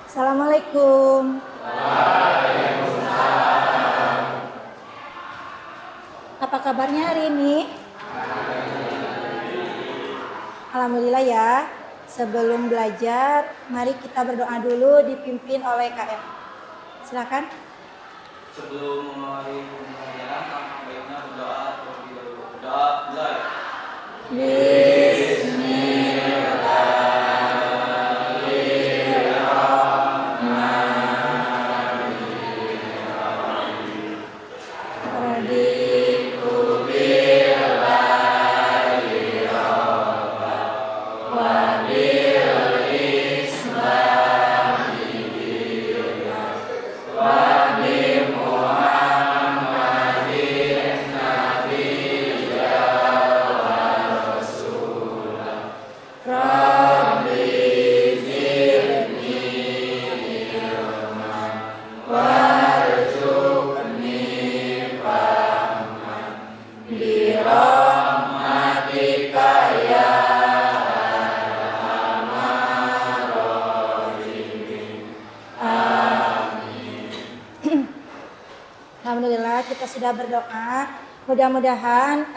Assalamualaikum. Apa kabarnya hari ini? Alhamdulillah ya. Sebelum belajar, mari kita berdoa dulu dipimpin oleh KM. Silakan. Sebelum memulai pembelajaran, alangkah baiknya berdoa terlebih dahulu. Berdoa mulai. Alhamdulillah kita sudah berdoa. Mudah-mudahan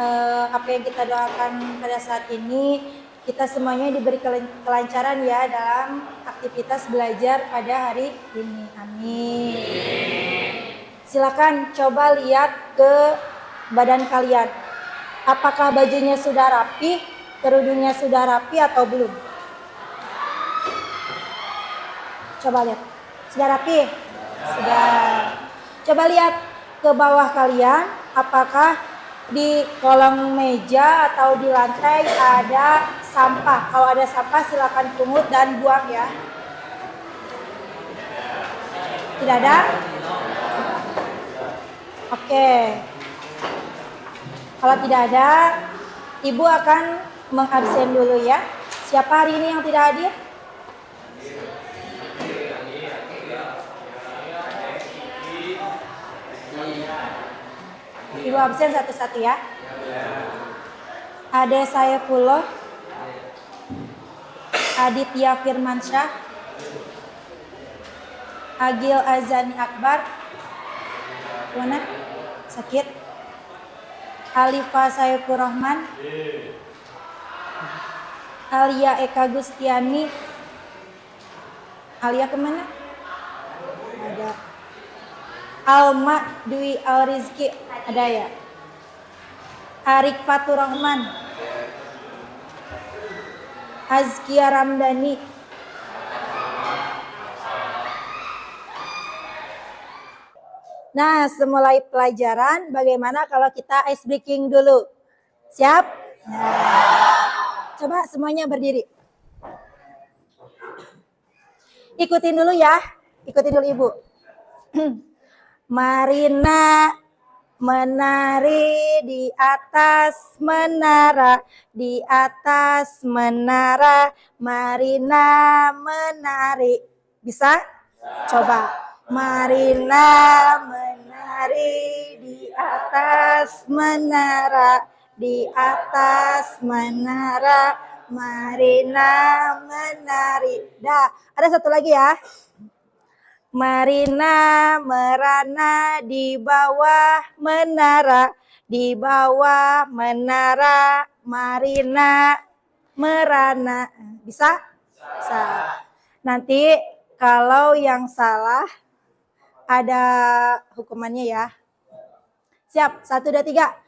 apa yang kita doakan pada saat ini kita semuanya diberi kelancaran ya dalam aktivitas belajar pada hari ini. Amin. Silakan coba lihat ke badan kalian. Apakah bajunya sudah rapi, kerudungnya sudah rapi atau belum? Coba lihat. Sudah rapi? Sudah. Coba lihat ke bawah kalian, apakah di kolong meja atau di lantai ada sampah. Kalau ada sampah silakan pungut dan buang ya. Tidak ada? Oke. Kalau tidak ada, Ibu akan mengabsen dulu ya. Siapa hari ini yang tidak hadir? Ibu absen satu-satu ya. Ade Saifullah, Aditya Firmansyah, Agil Azani Akbar, mana? Sakit. Alifa Saifur Rahman, Alia Eka Gustiani. Alia kemana? Ada. Alma Dwi Alrizki ada ya. Arik Fatur Rahman, Azkia Ramdhani, nah semulai pelajaran bagaimana kalau kita ice breaking dulu? Siap? Nah, coba semuanya berdiri. Ikutin dulu ya, ikutin dulu Ibu. Marina menari di atas menara, di atas menara, Marina menari. Bisa? Coba. Marina menari di atas menara, di atas menara, Marina menari. Dah, ada satu lagi ya. Marina merana di bawah menara, di bawah menara, Marina merana. Bisa? Bisa. Nanti kalau yang salah ada hukumannya ya. Siap? 1, 2, 3.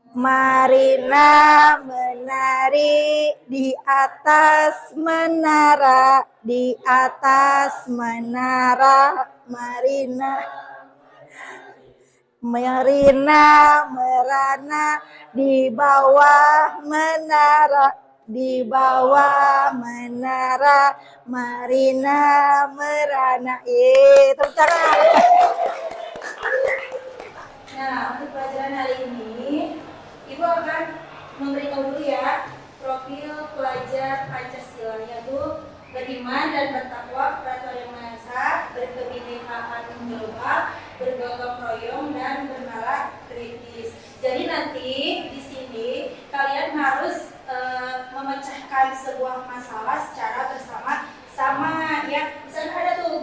Marina menari di atas menara, di atas menara, Marina. Marina merana di bawah menara, di bawah menara, Marina merana. Tepuk tangan. Nah, untuk pelajaran hari ini Ibu akan memberitahu dulu ya profil pelajar Pancasila, yaitu beriman dan bertakwa kepada Yang Maha Esa, berkebinekaan global, bergotong royong dan bernalar kritis. Jadi nanti di sini kalian harus memecahkan sebuah masalah secara bersama-sama ya. Misalnya ada tuh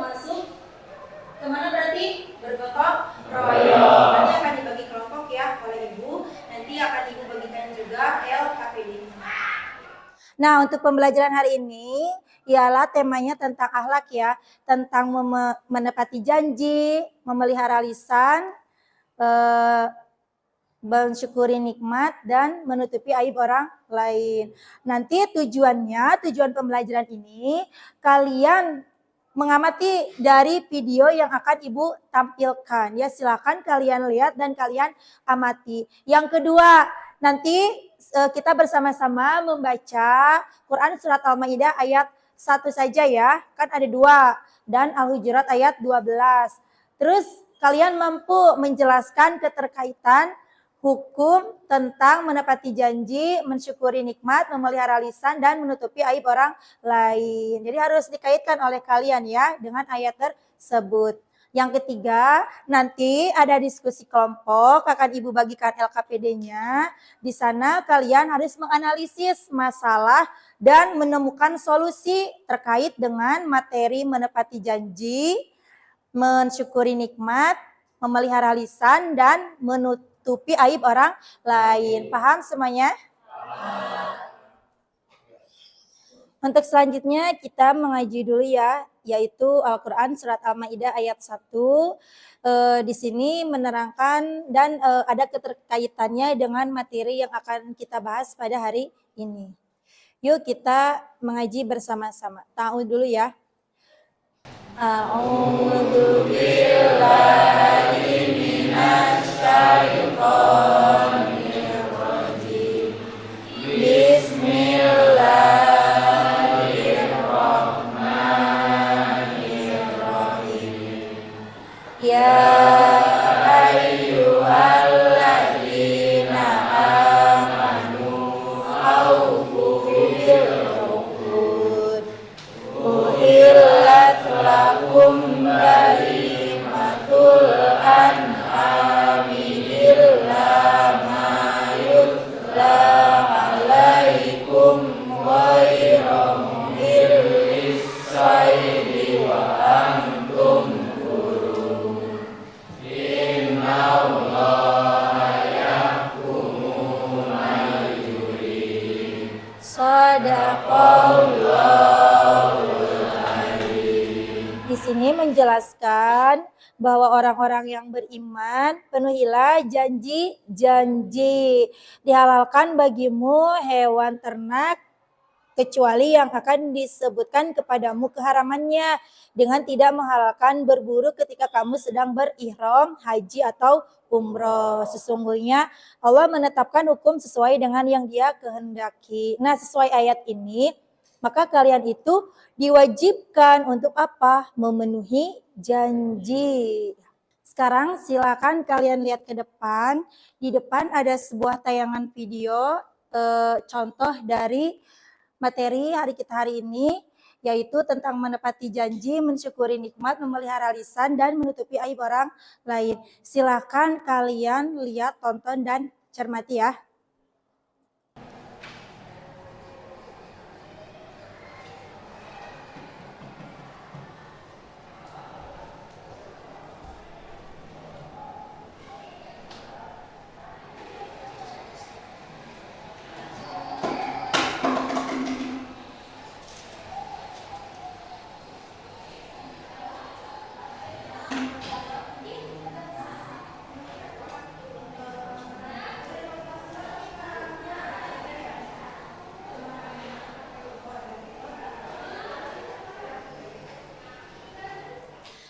Kemana berarti? Bergotong royong. Nanti akan dibagi kelompok ya oleh Ibu. Nanti akan Ibu bagikan juga LKPD. Nah, untuk pembelajaran hari ini ialah temanya tentang akhlak ya, tentang menepati janji, memelihara lisan, mensyukuri nikmat dan menutupi aib orang lain. Nanti tujuan pembelajaran ini kalian mengamati dari video yang akan Ibu tampilkan. Ya, silakan kalian lihat dan kalian amati. Yang kedua, nanti kita bersama-sama membaca Quran surat Al-Maidah ayat 1 saja ya. Kan ada 2 dan Al-Hujurat ayat 12. Terus kalian mampu menjelaskan keterkaitan hukum tentang menepati janji, mensyukuri nikmat, memelihara lisan, dan menutupi aib orang lain. Jadi harus dikaitkan oleh kalian ya dengan ayat tersebut. Yang ketiga, nanti ada diskusi kelompok, akan Ibu bagikan LKPD-nya. Di sana kalian harus menganalisis masalah dan menemukan solusi terkait dengan materi menepati janji, mensyukuri nikmat, memelihara lisan, dan menutupi aib orang lain. Paham semuanya? Untuk selanjutnya kita mengaji dulu ya, yaitu Al-Quran Surat Al-Maidah ayat 1. Di sini menerangkan dan ada keterkaitannya dengan materi yang akan kita bahas pada hari ini. Yuk kita mengaji bersama-sama. Ta'awudz dulu ya. A'udzu billahi minasy syaithanir rajim. Bismillahirrahmanirrahim. Ya ayyuhalladzina amanu aufu bil uqud. Uhillat lakum bahimatul an'ami illa ma yutla alaikum ghairu muhillis saidi wa antum hurum. Innallaha yahkumu ma yurid. Shadaqallahul adzim. Di sini menjelaskan bahwa orang-orang yang beriman penuhilah janji-janji. Dihalalkan bagimu hewan ternak kecuali yang akan disebutkan kepadamu keharamannya, dengan tidak menghalalkan berburu ketika kamu sedang berihram haji atau umroh. Sesungguhnya Allah menetapkan hukum sesuai dengan yang Dia kehendaki. Nah, sesuai ayat ini, maka kalian itu diwajibkan untuk apa? Memenuhi janji. Sekarang silakan kalian lihat ke depan. Di depan ada sebuah tayangan video contoh dari materi hari kita hari ini, yaitu tentang menepati janji, mensyukuri nikmat, memelihara lisan, dan menutupi aib orang lain. Silakan kalian lihat, tonton, dan cermati ya.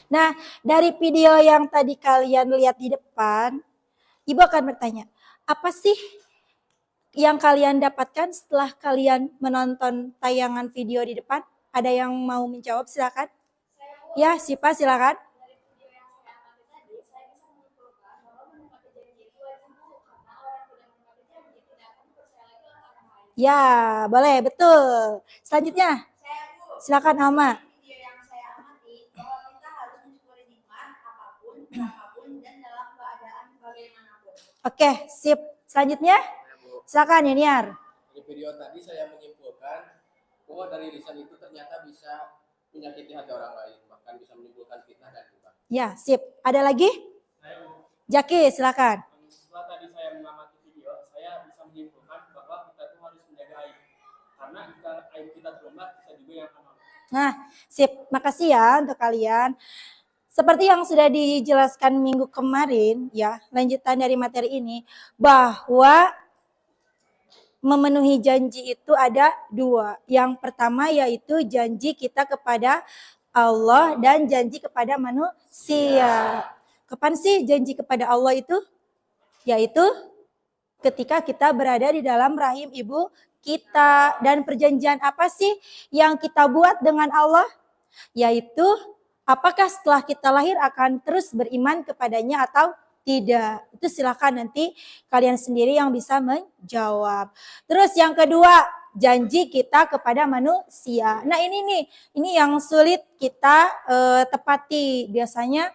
Nah, dari video yang tadi kalian lihat di depan, Ibu akan bertanya, apa sih yang kalian dapatkan setelah kalian menonton tayangan video di depan? Ada yang mau menjawab? Silakan. Ya, Sipa silakan. Ya, boleh, betul. Selanjutnya, silakan Alma. Oke, sip. Selanjutnya, silakan Yuniar. Di video tadi saya menyimpulkan bahwa dari lisan itu ternyata bisa menyakiti hati orang lain, bahkan bisa menimbulkan fitnah dan riba. Ya, sip. Ada lagi? Jaki, silakan. Setelah tadi saya mengamati video, saya bisa menyimpulkan bahwa kita tuh harus menjaga aib. Karena jika aib kita terlambat, kita juga yang akan malu. Nah, sip. Makasih ya untuk kalian. Seperti yang sudah dijelaskan minggu kemarin, ya, lanjutan dari materi ini, bahwa memenuhi janji itu ada dua. Yang pertama yaitu janji kita kepada Allah dan janji kepada manusia. Kapan sih janji kepada Allah itu? Yaitu ketika kita berada di dalam rahim ibu kita. Dan perjanjian apa sih yang kita buat dengan Allah? Yaitu apakah setelah kita lahir akan terus beriman kepadanya atau tidak. Itu silakan nanti kalian sendiri yang bisa menjawab. Terus yang kedua, janji kita kepada manusia. Nah ini yang sulit kita tepati. Biasanya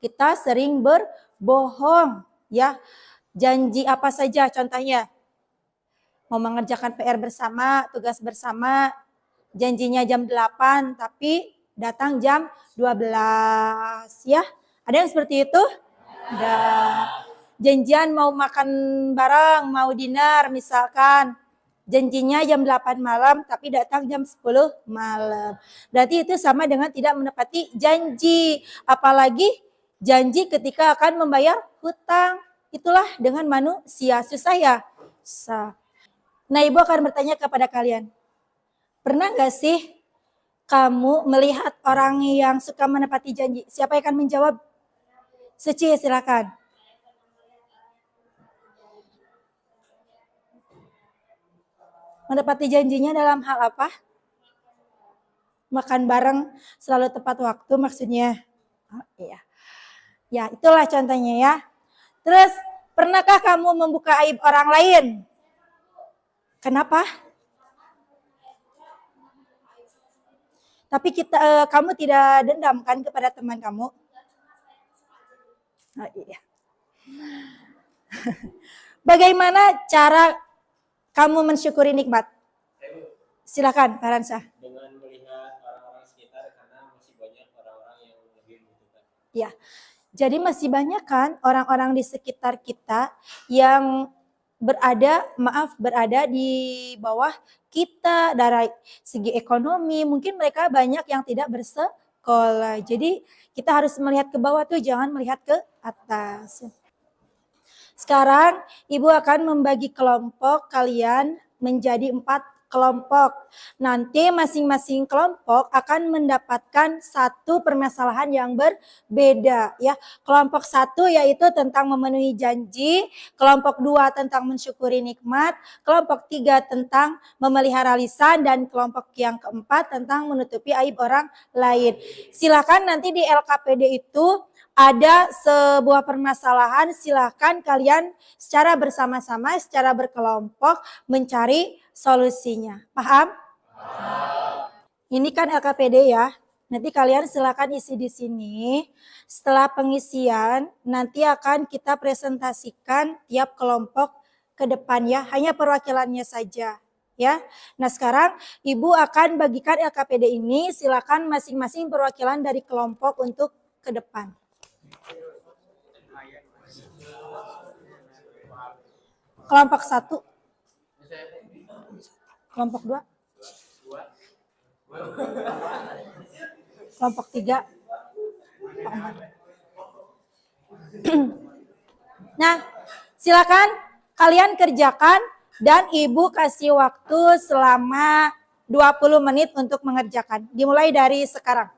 kita sering berbohong, ya. Janji apa saja contohnya? Mau mengerjakan PR bersama, tugas bersama, janjinya jam 8 tapi datang jam 12, ya. Ada yang seperti itu? Ada. Janjian mau makan bareng, mau dinner misalkan. Janjinya jam 8 malam tapi datang jam 10 malam. Berarti itu sama dengan tidak menepati janji. Apalagi janji ketika akan membayar hutang. Itulah dengan manusia. Susah ya? Susah. Nah, Ibu akan bertanya kepada kalian. Pernah gak sih kamu melihat orang yang suka menepati janji? Siapa yang akan menjawab? Suci, silakan. Menepati janjinya dalam hal apa? Makan bareng selalu tepat waktu maksudnya. Oh, iya. Ya, itulah contohnya ya. Terus, pernahkah kamu membuka aib orang lain? Kenapa? Tapi kamu tidak dendam kan kepada teman kamu? Oh, iya. Bagaimana cara kamu mensyukuri nikmat? Silakan, Pak Ransa. Dengan melihat orang-orang sekitar karena masih banyak orang-orang yang lebih membutuhkan. Ya, jadi masih banyak kan orang-orang di sekitar kita yang berada di bawah kita dari segi ekonomi. Mungkin mereka banyak yang tidak bersekolah. Jadi kita harus melihat ke bawah tuh, jangan melihat ke atas. Sekarang Ibu akan membagi kelompok kalian menjadi 4 kelompok. Nanti masing-masing kelompok akan mendapatkan satu permasalahan yang berbeda, ya. Kelompok 1 yaitu tentang memenuhi janji, kelompok 2 tentang mensyukuri nikmat, kelompok 3 tentang memelihara lisan, dan kelompok yang keempat tentang menutupi aib orang lain. Silakan nanti di LKPD itu ada sebuah permasalahan, silakan kalian secara bersama-sama, secara berkelompok mencari solusinya. Paham? Ini kan LKPD ya. Nanti kalian silakan isi di sini. Setelah pengisian, nanti akan kita presentasikan tiap kelompok ke depan ya. Hanya perwakilannya saja. Ya. Nah, sekarang Ibu akan bagikan LKPD ini, silakan masing-masing perwakilan dari kelompok untuk ke depan. Kelompok 1. Kelompok 2. Kelompok 3. Nah, silakan kalian kerjakan dan Ibu kasih waktu selama 20 menit untuk mengerjakan. Dimulai dari sekarang.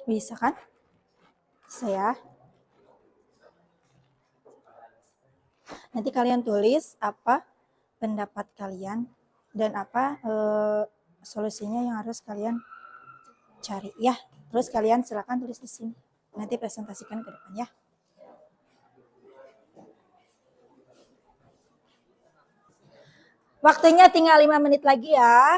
Bisa kan? Saya. Nanti kalian tulis apa pendapat kalian dan apa solusinya yang harus kalian cari ya. Terus kalian silakan tulis di sini. Nanti presentasikan ke depan ya. Waktunya tinggal 5 menit lagi ya.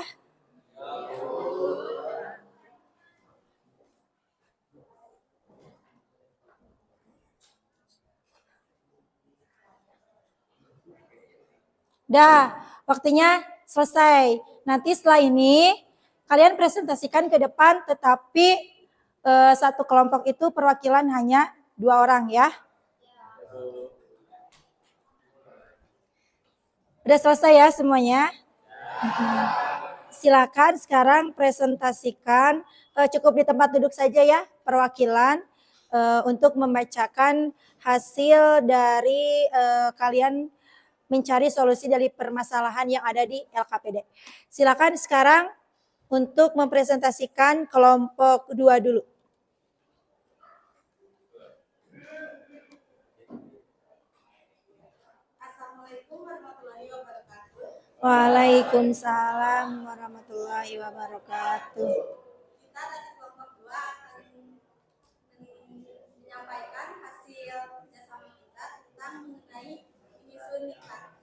Dah, waktunya selesai. Nanti setelah ini kalian presentasikan ke depan, tetapi satu kelompok itu perwakilan hanya 2 orang ya. Udah selesai ya semuanya? Silakan sekarang presentasikan, cukup di tempat duduk saja ya perwakilan untuk membacakan hasil dari kalian mencari solusi dari permasalahan yang ada di LKPD. Silakan sekarang untuk mempresentasikan kelompok 2 dulu. Assalamualaikum warahmatullahi wabarakatuh. Waalaikumsalam warahmatullahi wabarakatuh. Kita dari kelompok 2 akan menyampaikan hasil kerjasama kita tentang mengenai penyusun nikah.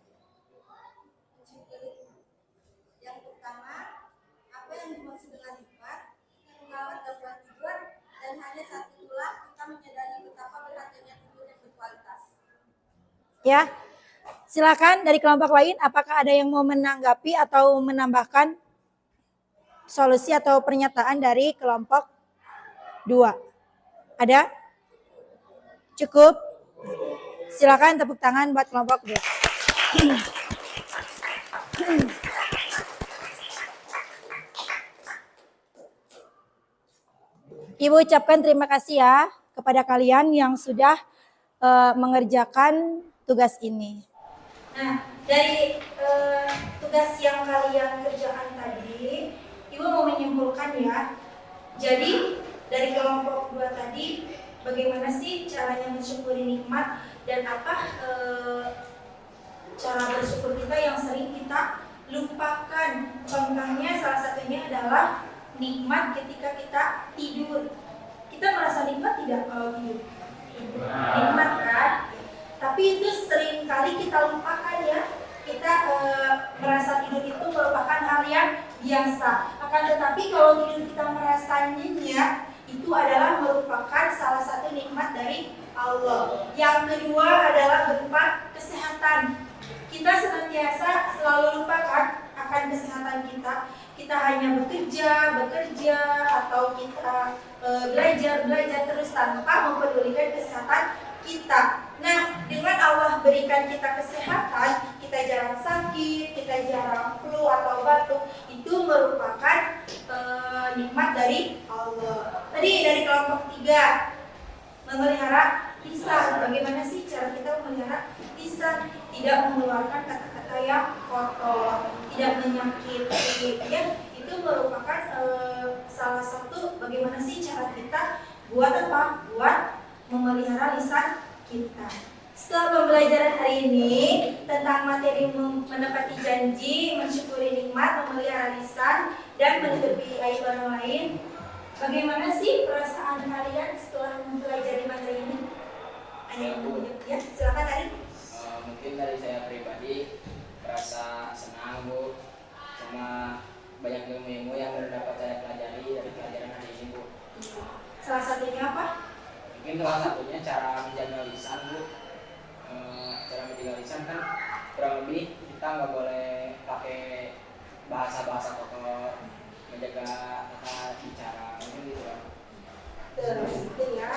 Yang pertama, apa yang dimaksud dengan nikah? Mengawal gangguan tidur dan hanya saat itulah kita menyadari betapa berharganya tidur yang berkualitas. Ya, silakan dari kelompok lain, apakah ada yang mau menanggapi atau menambahkan solusi atau pernyataan dari kelompok 2? Ada? Cukup? Silakan tepuk tangan buat kelompok 2. Ibu ucapkan terima kasih ya kepada kalian yang sudah mengerjakan tugas ini. Nah, dari tugas yang kalian kerjakan tadi, Ibu mau menyimpulkan ya. Jadi, dari kelompok 2 tadi, bagaimana sih caranya mensyukuri nikmat dan apa cara bersyukur kita yang sering kita lupakan. Contohnya salah satunya adalah nikmat ketika kita tidur. Kita merasa nikmat tidak kalau tidur? Nikmat kan? Tapi itu sering kali kita lupakan ya. Kita merasa tidur itu merupakan hal yang biasa. Akan tetapi kalau tidur kita merasa nyenyak, itu adalah merupakan salah satu nikmat dari Allah. Yang kedua adalah berupa kesehatan. Kita senantiasa selalu lupakan akan kesehatan kita. Kita hanya bekerja, atau kita belajar terus tanpa mempedulikan kesehatan kita. Nah, dengan Allah berikan kita kesehatan, kita jarang sakit, kita jarang flu atau batuk, itu merupakan nikmat dari Allah. Tadi dari kelompok 3, memelihara lisan. Bagaimana sih cara kita memelihara lisan? Tidak mengeluarkan kata-kata yang kotor, tidak menyakiti, ya. Itu merupakan salah satu bagaimana sih cara kita buat apa? Buat memelihara lisan kita. Setelah pembelajaran hari ini tentang materi menepati janji, mensyukuri nikmat, memelihara lisan, dan menutupi aib orang lain, bagaimana sih perasaan kalian setelah mempelajari materi ini? Ada yang mau jawab? Ya, silakan tadi. Mungkin dari saya pribadi merasa senang Bu, sama banyak ilmu-ilmu yang dapat saya pelajari dari pelajaran hari ini Bu. Salah satunya apa? Mungkin salah satunya cara menjaga lisan Bu. Cara menjaga lisan kan kurang lebih kita nggak boleh pakai bahasa-bahasa kotor, menjaga kata bicara, mungkin gitu ya. Itu ya.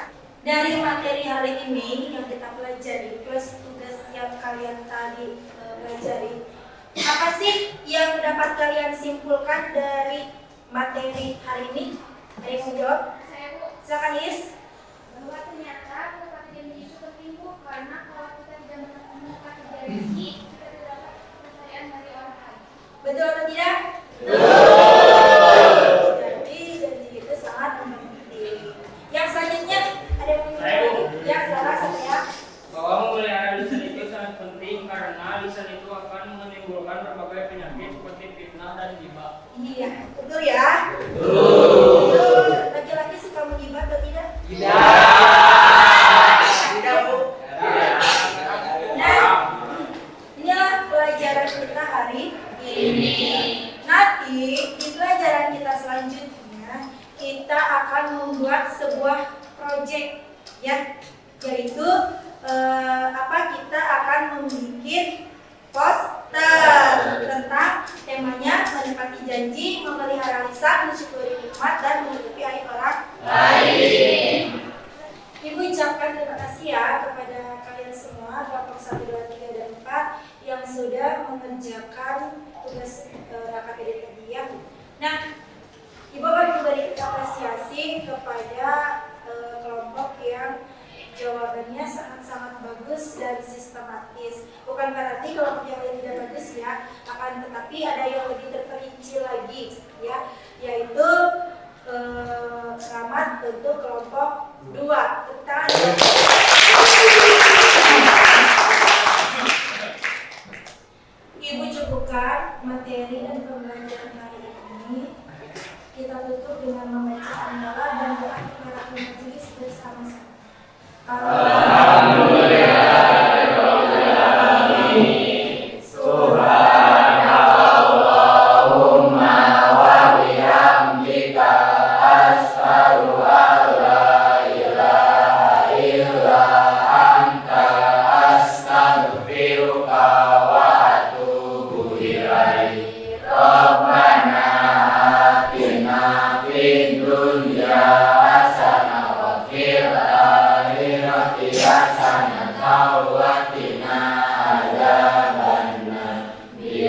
Dari materi hari ini yang kita pelajari plus tugas yang kalian tadi pelajari, apa sih yang dapat kalian simpulkan dari materi hari ini? Ada yang mau jawab? Saya Bu, Silakan Is. bahwa ternyata menepati janji itu penting Bu, karena kalau kita tidak menepati janji, kita tidak dapat kepercayaan dari orang lain. Betul atau tidak? Jadi janji itu sangat penting. Yang selanjutnya ada yang mau jawab lagi? Ya, silakan saya. Bahwa memelihara lisan itu sangat penting karena lisan itu akan menimbulkan berbagai penyakit seperti fitnah dan ghibah. Iya, betul ya? Betul. Laki-laki suka Tidak, Bu. Nah, inilah pelajaran kita hari ini. Nanti di pelajaran kita selanjutnya kita akan membuat sebuah proyek ya, yaitu kita akan membuat poster tentang temanya menepati janji, memelihara lisan, mensyukuri nikmat dan menutupi aib orang lain. Ibu ucapkan terima kasih ya kepada kalian semua kelompok 1, 2, 3, dan 4 yang sudah mengerjakan tugas KPD tadi ya. Nah, Ibu akan memberi apresiasi kepada kelompok yang jawabannya sangat-sangat bagus dan sistematis. Bukan berarti kelompok yang lain tidak bagus ya, akan tetapi ada yang lebih terperinci lagi ya, yaitu Rahmat untuk kelompok 2. Tepuk tangan. Ibu cukupkan materi dan pembelajaran hari ini. Kita tutup dengan membaca hamdalah dan doa kepada majelis bersama-sama.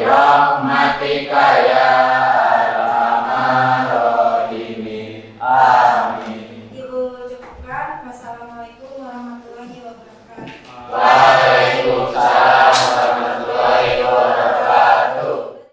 Rahmatika ya